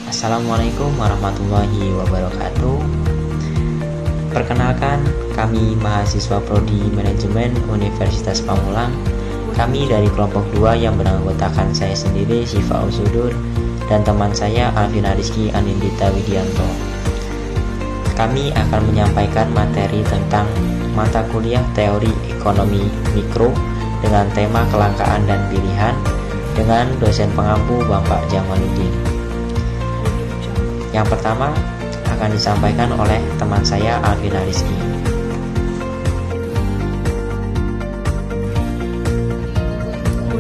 Assalamualaikum warahmatullahi wabarakatuh. Perkenalkan, kami mahasiswa Prodi Manajemen Universitas Pamulang. Kami dari kelompok 2 yang beranggotakan saya sendiri, Syifa Usudur, dan teman saya Alvina Rizky Anindita Widianto. Kami akan menyampaikan materi tentang mata kuliah teori ekonomi mikro dengan tema kelangkaan dan pilihan dengan dosen pengampu Bapak Jamaluddin. Yang pertama akan disampaikan oleh teman saya Alvina Rizky.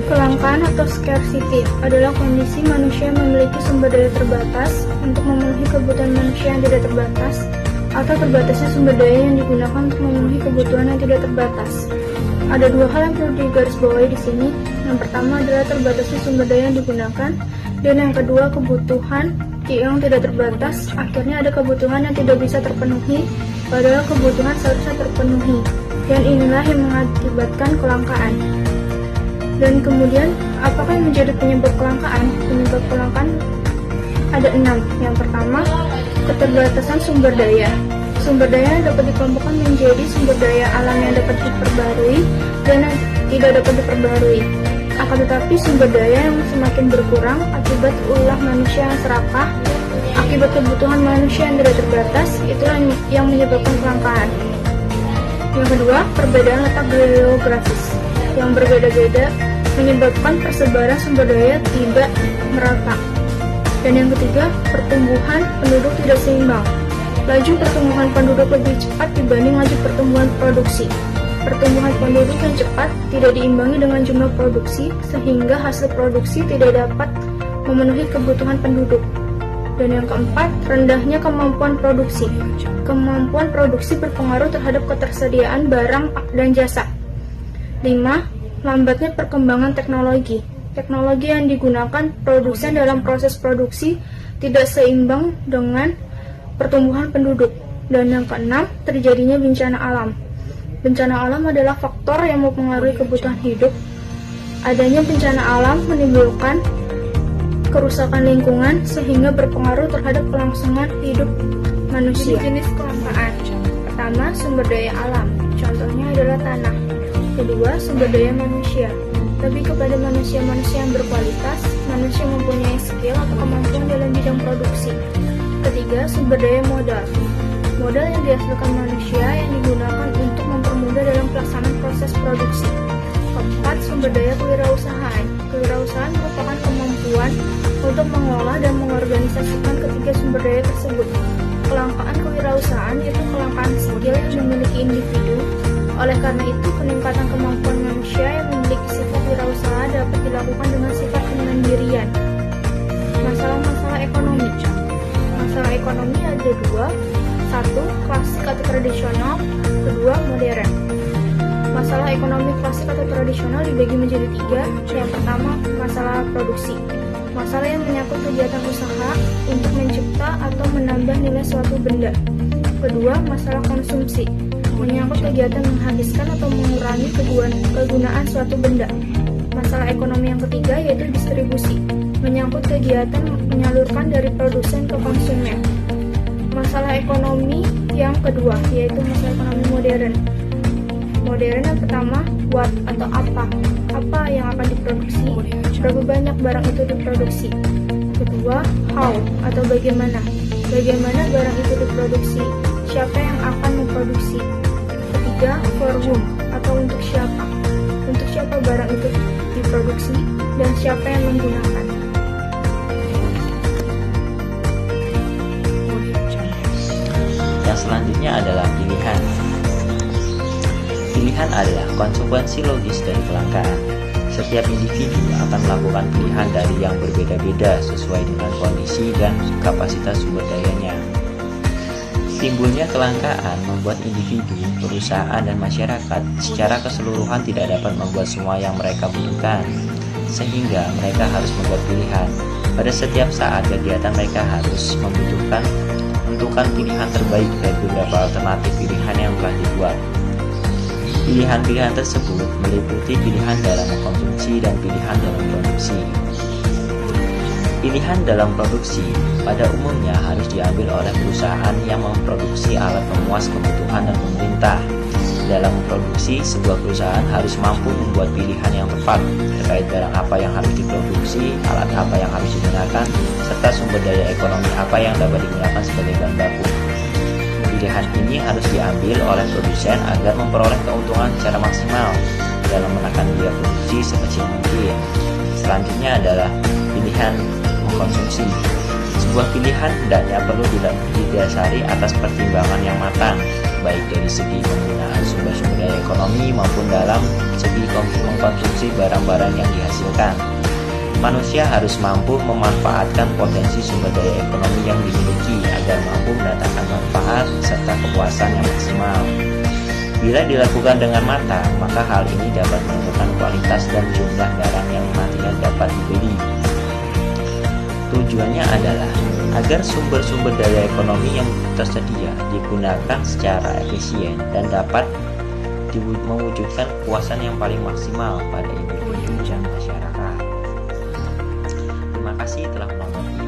Kelangkaan atau scarcity adalah kondisi manusia yang memiliki sumber daya terbatas untuk memenuhi kebutuhan manusia yang tidak terbatas, atau terbatasnya sumber daya yang digunakan untuk memenuhi kebutuhan yang tidak terbatas. Ada dua hal yang perlu digarisbawahi di sini. Yang pertama adalah terbatasnya sumber daya yang digunakan, dan yang kedua kebutuhan yang tidak terbatas. Akhirnya ada kebutuhan yang tidak bisa terpenuhi, padahal kebutuhan seharusnya terpenuhi, dan inilah yang mengakibatkan kelangkaan. Dan kemudian, apakah yang menjadi penyebab kelangkaan? Penyebab kelangkaan ada 6. Yang pertama, keterbatasan sumber daya. Sumber daya dapat dikelompokkan menjadi sumber daya alam yang dapat diperbarui dan yang tidak dapat diperbarui. Akan tetapi sumber daya yang semakin berkurang akibat ulah manusia yang serakah, akibat kebutuhan manusia yang tidak terbatas, itulah yang menyebabkan kelangkaan. Yang kedua, perbedaan letak geografis yang berbeda-beda menyebabkan persebaran sumber daya tidak merata. Dan yang ketiga, pertumbuhan penduduk tidak seimbang. Laju pertumbuhan penduduk lebih cepat dibanding laju pertumbuhan produksi. Pertumbuhan penduduk yang cepat tidak diimbangi dengan jumlah produksi, sehingga hasil produksi tidak dapat memenuhi kebutuhan penduduk. Dan yang keempat, rendahnya kemampuan produksi. Kemampuan produksi berpengaruh terhadap ketersediaan barang dan jasa. 5. Lambatnya perkembangan teknologi. Teknologi yang digunakan produsen dalam proses produksi tidak seimbang dengan pertumbuhan penduduk. Dan yang keenam, terjadinya bencana alam. Bencana alam adalah faktor yang mempengaruhi kebutuhan hidup. Adanya bencana alam menimbulkan kerusakan lingkungan sehingga berpengaruh terhadap kelangsungan hidup manusia. Jenis kelangkaan. Pertama, sumber daya alam. Contohnya adalah tanah. Kedua, sumber daya manusia. Lebih kepada manusia-manusia yang berkualitas, manusia yang mempunyai skill atau kemampuan dalam bidang produksi. Ketiga, sumber daya modal. Modal yang dihasilkan manusia yang digunakan untuk mempermudah dalam pelaksanaan proses produksi. Keempat, sumber daya kewirausahaan. Kewirausahaan merupakan kemampuan untuk mengolah dan mengorganisasikan ketiga sumber daya tersebut. Kelangkaan kewirausahaan yaitu kelangkaan skill yang dimiliki individu. Oleh karena itu, peningkatan kemampuan manusia yang memiliki sifat wirausaha dapat dilakukan dengan sifat kemandirian. Masalah-masalah ekonomi. Masalah ekonomi ada dua. Satu, klasik atau tradisional. Kedua, modern. Masalah ekonomi klasik atau tradisional dibagi menjadi 3. Yang pertama, masalah produksi. Masalah yang menyangkut kegiatan usaha untuk mencipta atau menambah nilai suatu benda. Kedua, masalah konsumsi. Menyangkut kegiatan menghabiskan atau mengurangi kegunaan suatu benda. Masalah ekonomi yang ketiga yaitu distribusi. Menyangkut kegiatan menyalurkan dari produsen ke konsumen. Masalah ekonomi yang kedua yaitu masalah ekonomi modern. Modern yang pertama, what atau apa. Apa yang akan diproduksi, berapa banyak barang itu diproduksi. Kedua, how atau bagaimana. Bagaimana barang itu diproduksi, siapa yang akan memproduksi. Ketiga, for whom atau untuk siapa. Untuk siapa barang itu diproduksi dan siapa yang menggunakan. Yang selanjutnya adalah pilihan. Pilihan adalah konsekuensi logis dari kelangkaan. Setiap individu akan melakukan pilihan dari yang berbeda-beda sesuai dengan kondisi dan kapasitas sumber dayanya. Timbulnya kelangkaan membuat individu, perusahaan, dan masyarakat secara keseluruhan tidak dapat membuat semua yang mereka butuhkan, sehingga mereka harus membuat pilihan. Pada setiap saat kegiatan mereka harus menentukan pilihan terbaik dari beberapa alternatif pilihan yang telah dibuat. Pilihan-pilihan tersebut meliputi pilihan dalam mengkonsumsi dan pilihan dalam produksi. Pilihan dalam produksi pada umumnya harus diambil oleh perusahaan yang memproduksi alat pemuas kebutuhan dan pemerintah. Dalam memproduksi, sebuah perusahaan harus mampu membuat pilihan yang tepat terkait barang apa yang harus diproduksi, alat apa yang harus digunakan, serta sumber daya ekonomi apa yang dapat digunakan sebagai bahan baku. Pilihan ini harus diambil oleh produsen agar memperoleh keuntungan secara maksimal dalam menekan biaya produksi sekecil mungkin. Selanjutnya adalah pilihan mengkonsumsi. Sebuah pilihan hendaknya perlu didasari atas pertimbangan yang matang, baik dari segi penggunaan sumber-sumber daya ekonomi maupun dalam segi mengkonsumsi barang-barang yang dihasilkan. Manusia harus mampu memanfaatkan potensi sumber daya ekonomi yang dimiliki agar mampu mendatangkan manfaat serta kepuasan yang maksimal. Bila dilakukan dengan matang, maka hal ini dapat menentukan kualitas dan jumlah barang yang nantinya dapat dibeli. Tujuannya adalah agar sumber-sumber daya ekonomi yang tersedia digunakan secara efisien dan dapat mewujudkan kepuasan yang paling maksimal pada individu dan masyarakat. Terima kasih telah menonton.